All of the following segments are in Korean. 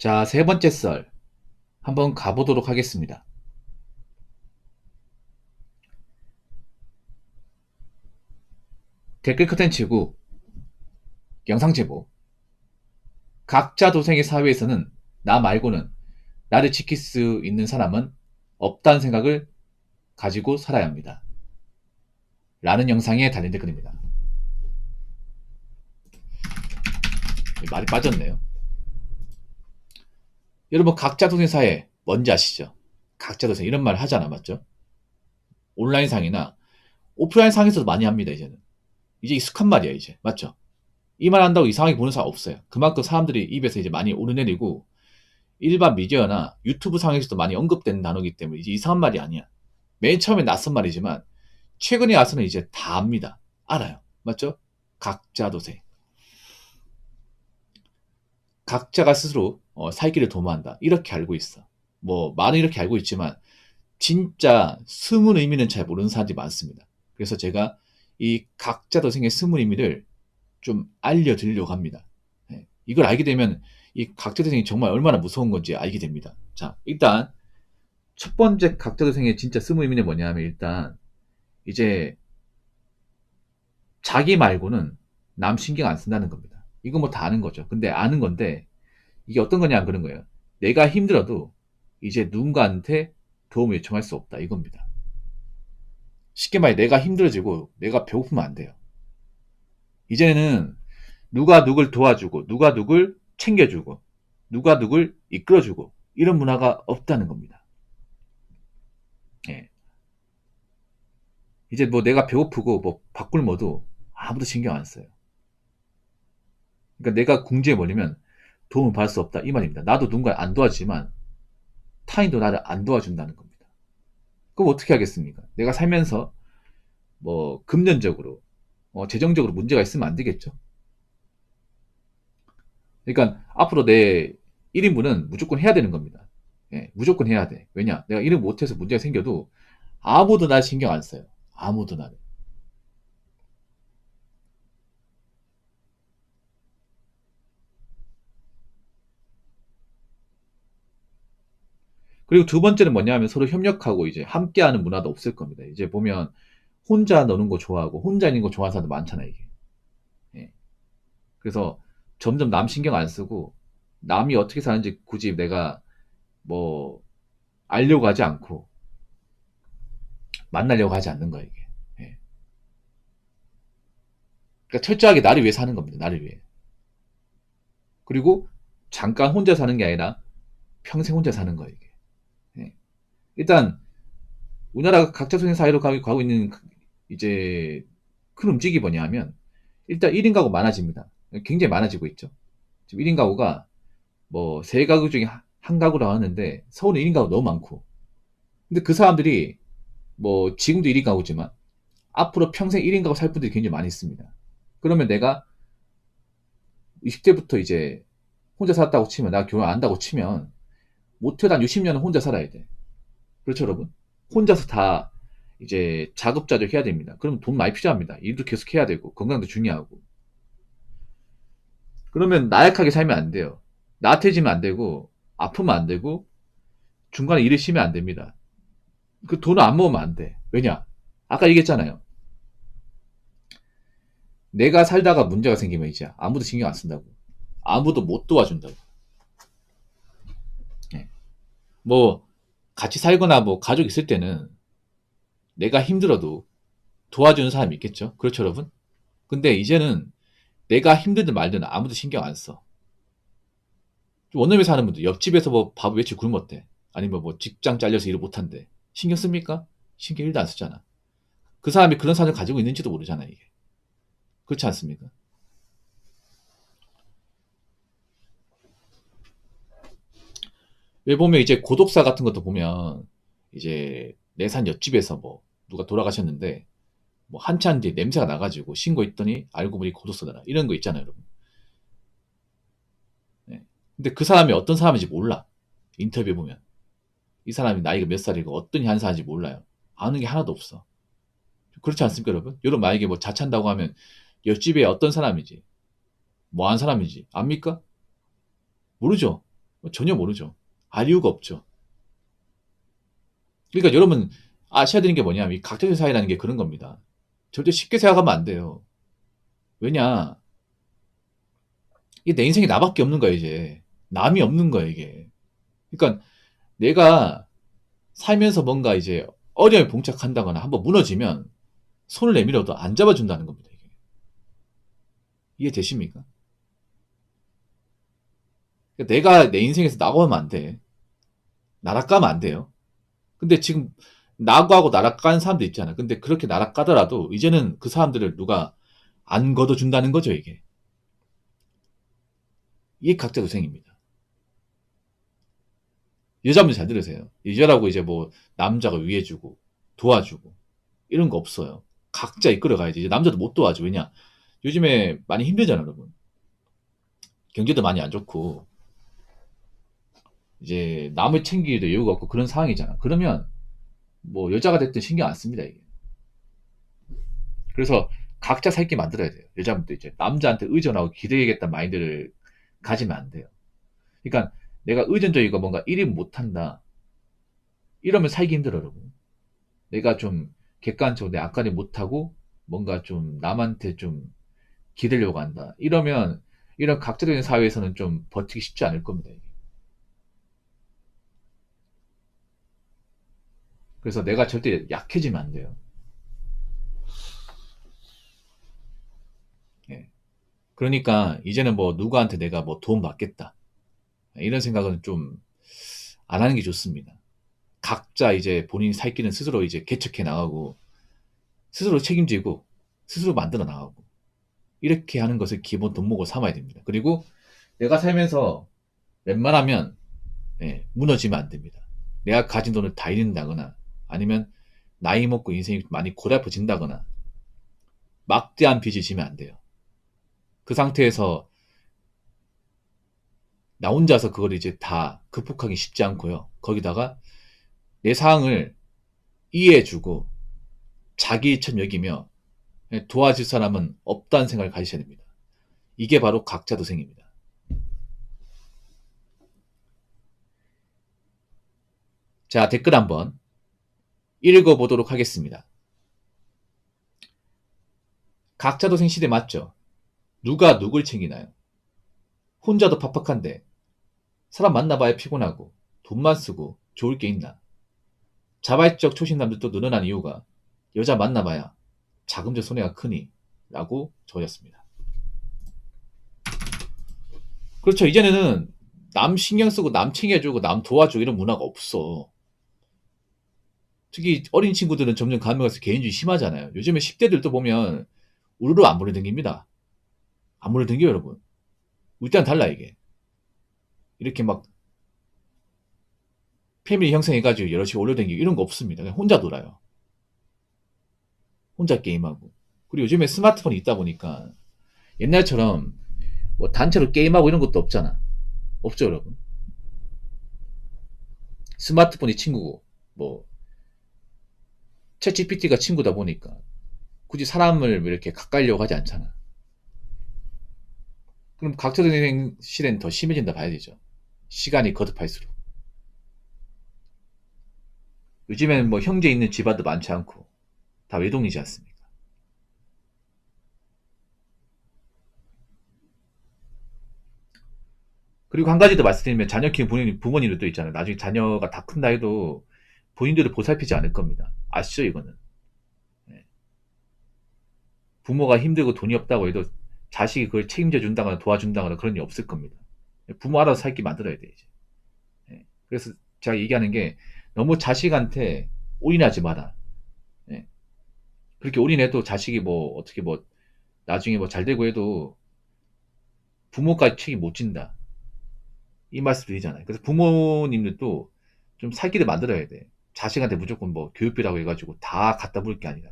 자, 세 번째 썰 한번 가보도록 하겠습니다. 댓글 컨텐츠고 영상 제보. 각자 도생의 사회에서는 나 말고는 나를 지킬 수 있는 사람은 없다는 생각을 가지고 살아야 합니다. 라는 영상에 달린 댓글입니다. 말이 빠졌네요. 여러분, 각자 도생 사회 뭔지 아시죠? 각자 도생 이런 말 하잖아, 맞죠? 온라인상이나 오프라인상에서도 많이 합니다. 이제 익숙한 말이야, 이제 맞죠? 이 말 한다고 이상하게 보는 사람 없어요. 그만큼 사람들이 입에서 이제 많이 오르내리고 일반 미디어나 유튜브 상에서도 많이 언급되는 단어이기 때문에 이제 이상한 말이 아니야. 맨 처음에 낯선 말이지만 최근에 와서는 이제 다 압니다. 알아요. 맞죠? 각자 도생. 각자가 스스로 살 길을 도모한다. 이렇게 알고 있어. 뭐 말은 이렇게 알고 있지만 진짜 숨은 의미는 잘 모르는 사람들이 많습니다. 그래서 제가 이 각자 도생의 숨은 의미를 좀 알려드리려고 합니다. 네. 이걸 알게 되면 이 각자 도생이 정말 얼마나 무서운 건지 알게 됩니다. 자, 일단 첫 번째 각자 도생의 진짜 숨은 의미는 뭐냐면 일단 이제 자기 말고는 남 신경 안 쓴다는 겁니다. 이거 뭐 다 아는 거죠. 근데 아는 건데 이게 어떤 거냐 그런 거예요. 내가 힘들어도 이제 누군가한테 도움을 요청할 수 없다 이겁니다. 쉽게 말해 내가 힘들어지고 내가 배고프면 안 돼요. 이제는 누가 누굴 도와주고 누가 누굴 챙겨주고 누가 누굴 이끌어주고 이런 문화가 없다는 겁니다. 예. 이제 뭐 내가 배고프고 뭐 밥 굶어도 아무도 신경 안 써요. 그러니까 내가 궁지에 몰리면 도움을 받을 수 없다 이 말입니다. 나도 누군가 안 도와주지만 타인도 나를 안 도와준다는 겁니다. 그럼 어떻게 하겠습니까? 내가 살면서 뭐 금전적으로 재정적으로 문제가 있으면 안 되겠죠. 그러니까 앞으로 내 1인분은 무조건 해야 되는 겁니다. 예, 무조건 해야 돼. 왜냐? 내가 일을 못해서 문제가 생겨도 아무도 날 신경 안 써요. 아무도 나를. 그리고 두 번째는 뭐냐 하면 서로 협력하고 이제 함께하는 문화도 없을 겁니다. 이제 보면 혼자 노는 거 좋아하고 혼자 있는 거 좋아하는 사람도 많잖아, 이게. 예. 그래서 점점 남 신경 안 쓰고 남이 어떻게 사는지 굳이 내가 뭐 알려고 하지 않고 만나려고 하지 않는 거야, 이게. 예. 그러니까 철저하게 나를 위해 사는 겁니다. 나를 위해. 그리고 잠깐 혼자 사는 게 아니라 평생 혼자 사는 거예요, 이게. 예. 일단 우리나라가 각자 소생 사회로 가고 있는 이제 큰 움직임이 뭐냐면 일단 1인 가구 많아집니다. 굉장히 많아지고 있죠. 지금 1인 가구가 뭐 세 가구 중에 한 가구라고 하는데 서울은 1인 가구 너무 많고 근데 그 사람들이 뭐 지금도 1인 가구지만 앞으로 평생 1인 가구 살 분들이 굉장히 많이 있습니다. 그러면 내가 20대부터 이제 혼자 살았다고 치면 내가 결혼 안 한다고 치면 못해도 한 60년은 혼자 살아야 돼. 그렇죠, 여러분? 혼자서 다 이제 자급자족 해야 됩니다. 그러면 돈 많이 필요합니다. 일도 계속 해야 되고 건강도 중요하고. 그러면 나약하게 살면 안 돼요. 나태해지면 안 되고 아프면 안 되고 중간에 일을 쉬면 안 됩니다. 그 돈을 안 모으면 안 돼. 왜냐? 아까 얘기했잖아요. 내가 살다가 문제가 생기면 이제 아무도 신경 안 쓴다고. 아무도 못 도와준다고. 예. 뭐 같이 살거나 뭐 가족 있을 때는 내가 힘들어도 도와주는 사람이 있겠죠. 그렇죠, 여러분? 근데 이제는 내가 힘들든 말든 아무도 신경 안 써. 원룸에 사는 분들 옆집에서 뭐 밥 외치 굶었대. 아니면 뭐 직장 잘려서 일을 못한대. 신경 씁니까? 신경 1도 안 쓰잖아. 그 사람이 그런 사정을 가지고 있는지도 모르잖아, 이게. 그렇지 않습니까? 왜 보면 이제 고독사 같은 것도 보면 이제 내 산 옆집에서 뭐 누가 돌아가셨는데 뭐 한참 뒤에 냄새가 나가지고 신고했더니 알고 보니 고독사더라. 이런 거 있잖아요, 여러분. 네. 근데 그 사람이 어떤 사람인지 몰라. 인터뷰 보면. 이 사람이 나이가 몇 살이고 어떤 현사인지 몰라요. 아는 게 하나도 없어. 그렇지 않습니까, 여러분? 여러분 만약에 뭐 자찬다고 하면 옆집에 어떤 사람이지, 뭐 한 사람인지 압니까? 모르죠. 전혀 모르죠. 알 이유가 없죠. 그러니까 여러분 아셔야 되는 게 뭐냐면 이 각자의 사이라는 게 그런 겁니다. 절대 쉽게 생각하면 안 돼요. 왜냐? 이게 내 인생에 나밖에 없는 거야 이제. 남이 없는 거야 이게. 그러니까 내가 살면서 뭔가 이제 어려움에 봉착한다거나 한번 무너지면 손을 내밀어도 안 잡아준다는 겁니다. 이게. 이해되십니까? 그러니까 내가 내 인생에서 낙오하면 안 돼. 나락가면 안 돼요. 근데 지금 낙오하고 나락가는 사람들 있잖아. 근데 그렇게 나락가더라도 이제는 그 사람들을 누가 안 걷어준다는 거죠 이게. 이게 각자 도생입니다. 여자분들 잘 들으세요. 여자라고 이제 뭐 남자가 위해주고 도와주고 이런 거 없어요. 각자 이끌어가야지. 이제 남자도 못 도와줘. 왜냐? 요즘에 많이 힘들잖아, 여러분. 경제도 많이 안 좋고 이제 남을 챙기기도 여유가 없고 그런 상황이잖아. 그러면 뭐 여자가 됐든 신경 안 씁니다, 이게. 그래서 각자 살게 만들어야 돼요. 여자분들 이제 남자한테 의존하고 기대겠다는 마인드를 가지면 안 돼요. 그러니까 내가 의존적이고 뭔가 일이 못한다. 이러면 살기 힘들어, 여러분. 내가 좀 객관적으로 내 앞가림 못하고 뭔가 좀 남한테 좀 기대려고 한다. 이러면 이런 각자적인 사회에서는 좀 버티기 쉽지 않을 겁니다. 이게. 그래서 내가 절대 약해지면 안 돼요. 예. 그러니까 이제는 뭐 누구한테 내가 뭐 도움 받겠다. 이런 생각은 좀 안 하는 게 좋습니다. 각자 이제 본인이 살 길은 스스로 이제 개척해 나가고 스스로 책임지고 스스로 만들어 나가고 이렇게 하는 것을 기본 덕목으로 삼아야 됩니다. 그리고 내가 살면서 웬만하면 무너지면 안 됩니다. 내가 가진 돈을 다 잃는다거나 아니면 나이 먹고 인생이 많이 고달퍼진다거나 막대한 빚을 지면 안 돼요. 그 상태에서 나 혼자서 그걸 이제 다 극복하기 쉽지 않고요. 거기다가 내 상황을 이해해주고 자기 일처럼 여기며 도와줄 사람은 없다는 생각을 가지셔야 됩니다. 이게 바로 각자 도생입니다. 자, 댓글 한번 읽어보도록 하겠습니다. 각자 도생 시대 맞죠? 누가 누굴 챙기나요? 혼자도 팍팍한데 사람 만나봐야 피곤하고 돈만 쓰고 좋을 게 있나? 자발적 초신남들도 늘어난 이유가 여자 만나봐야 자금적 손해가 크니 라고 적었습니다. 그렇죠. 이제는 남 신경 쓰고 남 챙겨주고 남 도와주고 이런 문화가 없어. 특히 어린 친구들은 점점 가면서 개인주의 심하잖아요. 요즘에 10대들도 보면 우르르 안 몰려댕깁니다. 안 몰려댕겨요, 여러분. 우리 때는 달라, 이게. 이렇게 막 패밀리 형성해가지고 여럿이 올려댕기고 이런 거 없습니다. 그냥 혼자 놀아요. 혼자 게임하고. 그리고 요즘에 스마트폰이 있다 보니까 옛날처럼 뭐 단체로 게임하고 이런 것도 없잖아. 없죠, 여러분. 스마트폰이 친구고 뭐 챗GPT가 친구다 보니까 굳이 사람을 이렇게 가까이려고 하지 않잖아. 그럼 각자적인 시대는 더 심해진다 봐야 되죠. 시간이 거듭할수록. 요즘에는 뭐 형제 있는 집안도 많지 않고 다 외동이지 않습니까? 그리고 한 가지 더 말씀드리면 자녀 키우는 부모님들도 있잖아요. 나중에 자녀가 다 큰다 해도 본인들을 보살피지 않을 겁니다. 아시죠, 이거는? 네. 부모가 힘들고 돈이 없다고 해도 자식이 그걸 책임져 준다거나 도와준다거나 그런 일 없을 겁니다. 부모 알아서 살기 만들어야 돼, 이제. 예. 그래서 제가 얘기하는 게 너무 자식한테 올인하지 마라. 예. 그렇게 올인해도 자식이 뭐 어떻게 뭐 나중에 뭐 잘 되고 해도 부모까지 책임 못 진다. 이 말씀 드리잖아요. 그래서 부모님들도 좀 살 길을 만들어야 돼. 자식한테 무조건 뭐 교육비라고 해가지고 다 갖다 부을 게 아니라.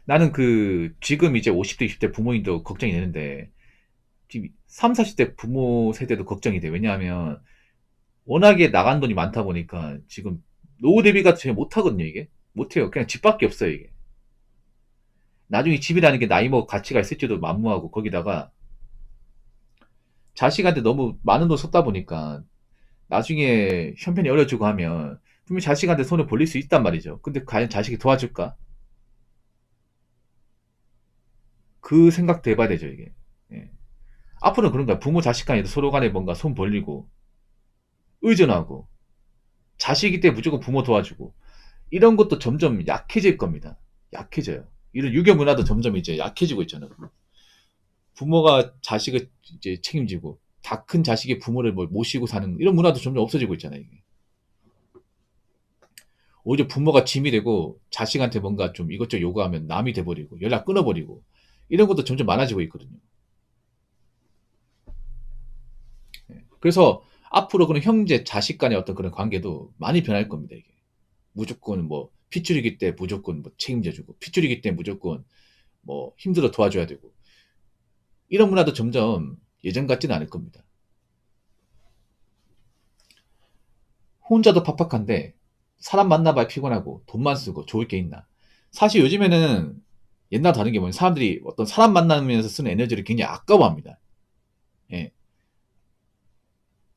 나는 그 지금 이제 50대, 60대 부모님도 걱정이 되는데 지금 3, 40대 부모 세대도 걱정이 돼. 왜냐하면 워낙에 나간 돈이 많다 보니까 지금 노후 대비가 전혀 못하거든요, 이게. 못해요. 그냥 집밖에 없어요, 이게. 나중에 집이라는 게 나이 먹어 가치가 있을지도 만무하고 거기다가 자식한테 너무 많은 돈 썼다 보니까 나중에 형편이 어려지고 하면 분명히 자식한테 손을 벌릴 수 있단 말이죠. 근데 과연 자식이 도와줄까? 그 생각도 해봐야 되죠, 이게. 예. 앞으로는 그런 거야. 부모 자식 간에도 서로 간에 뭔가 손 벌리고 의존하고 자식이 때 무조건 부모 도와주고 이런 것도 점점 약해질 겁니다. 약해져요. 이런 유교 문화도 점점 이제 약해지고 있잖아요. 부모가 자식을 이제 책임지고 다 큰 자식이 부모를 뭐 모시고 사는 이런 문화도 점점 없어지고 있잖아요. 이게. 오히려 부모가 짐이 되고 자식한테 뭔가 좀 이것저것 요구하면 남이 돼버리고 연락 끊어버리고 이런 것도 점점 많아지고 있거든요. 그래서 앞으로 그런 형제, 자식 간의 어떤 그런 관계도 많이 변할 겁니다. 이게. 무조건 뭐 핏줄이기 때 무조건 뭐 책임져주고 핏줄이기 때 무조건 뭐 힘들어 도와줘야 되고 이런 문화도 점점 예전 같지는 않을 겁니다. 혼자도 팍팍한데 사람 만나봐야 피곤하고 돈만 쓰고 좋을 게 있나. 사실 요즘에는 옛날 다른 게 뭐냐면 사람들이 어떤 사람 만나면서 쓰는 에너지를 굉장히 아까워합니다. 예.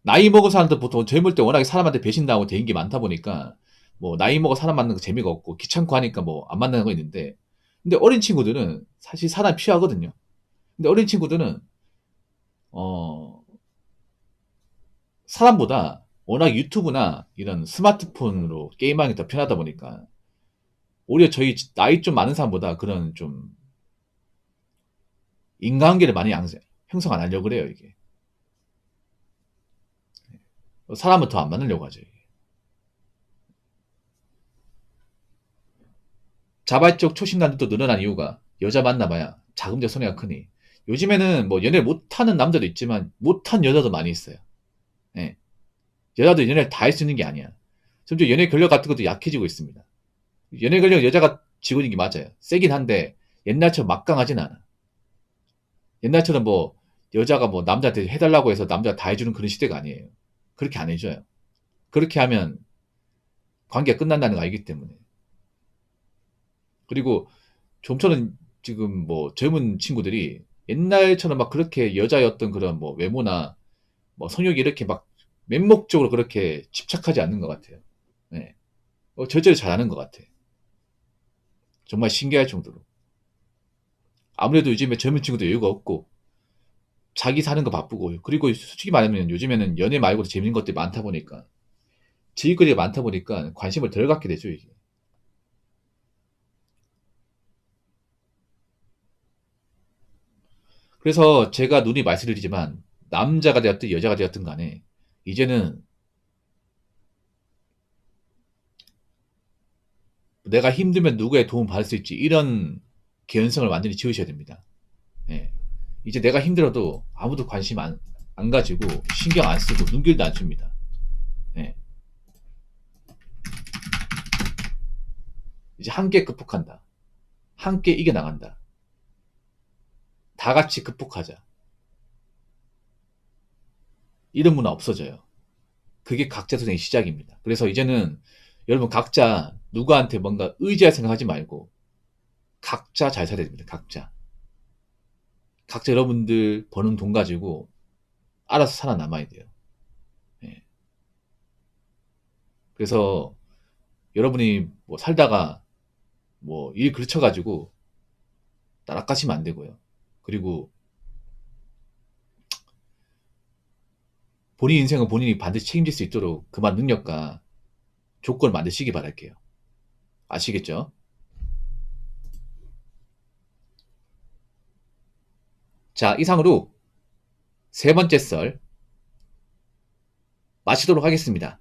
나이 먹은 사람들 보통 젊을 때 워낙에 사람한테 배신당하고 대인 게 많다 보니까 뭐 나이 먹어 사람 만나는 거 재미가 없고 귀찮고 하니까 뭐 안 만나는 거 있는데 근데 어린 친구들은 사실 사람 필요하거든요. 근데 어린 친구들은 어 사람보다 워낙 유튜브나 이런 스마트폰으로 게임하는 게 더 편하다 보니까 오히려 저희 나이 좀 많은 사람보다 그런 좀 인간관계를 많이 형성 안 하려고 그래요, 이게. 사람을 더 안 만나려고 하죠, 이게. 자발적 초신란도 늘어난 이유가 여자 만나봐야 자금적 손해가 크니. 요즘에는 뭐 연애 못하는 남자도 있지만 못한 여자도 많이 있어요. 예. 여자도 연애를 다 할 수 있는 게 아니야. 점점 연애 권력 같은 것도 약해지고 있습니다. 연애 권력 여자가 쥐고 있는 게 맞아요. 세긴 한데 옛날처럼 막강하진 않아. 옛날처럼 뭐 여자가 뭐 남자한테 해달라고 해서 남자가 다 해주는 그런 시대가 아니에요. 그렇게 안 해줘요. 그렇게 하면 관계가 끝난다는 거 알기 때문에. 그리고 좀처럼 지금 뭐 젊은 친구들이 옛날처럼 막 그렇게 여자의 어떤 그런 뭐 외모나 뭐 성욕이 이렇게 막 맹목적으로 그렇게 집착하지 않는 것 같아요. 네. 절제를 잘하는 것 같아. 정말 신기할 정도로. 아무래도 요즘에 젊은 친구들 여유가 없고 자기 사는 거 바쁘고 그리고 솔직히 말하면 요즘에는 연애 말고도 재밌는 것들이 많다 보니까 지휘거리가 많다 보니까 관심을 덜 갖게 되죠, 이게. 그래서 제가 눈이 말씀드리지만 남자가 되었든 여자가 되었든 간에 이제는 내가 힘들면 누구의 도움 받을 수 있지 이런 개연성을 완전히 지우셔야 됩니다. 예. 이제 내가 힘들어도 아무도 관심 안 가지고 신경 안 쓰고 눈길도 안 줍니다. 예. 이제 함께 극복한다. 함께 이겨나간다. 다 같이 극복하자. 이런 문화 없어져요. 그게 각자 선생의 시작입니다. 그래서 이제는 여러분 각자 누구한테 뭔가 의지할 생각하지 말고 각자 잘 살아야 됩니다. 각자. 각자 여러분들 버는 돈 가지고 알아서 살아남아야 돼요. 예. 그래서 여러분이 뭐 살다가 뭐 일 그르쳐가지고 나락가시면 안 되고요. 그리고 본인 인생은 본인이 반드시 책임질 수 있도록 그만 능력과 조건을 만드시기 바랄게요. 아시겠죠? 자, 이상으로 세 번째 썰 마치도록 하겠습니다.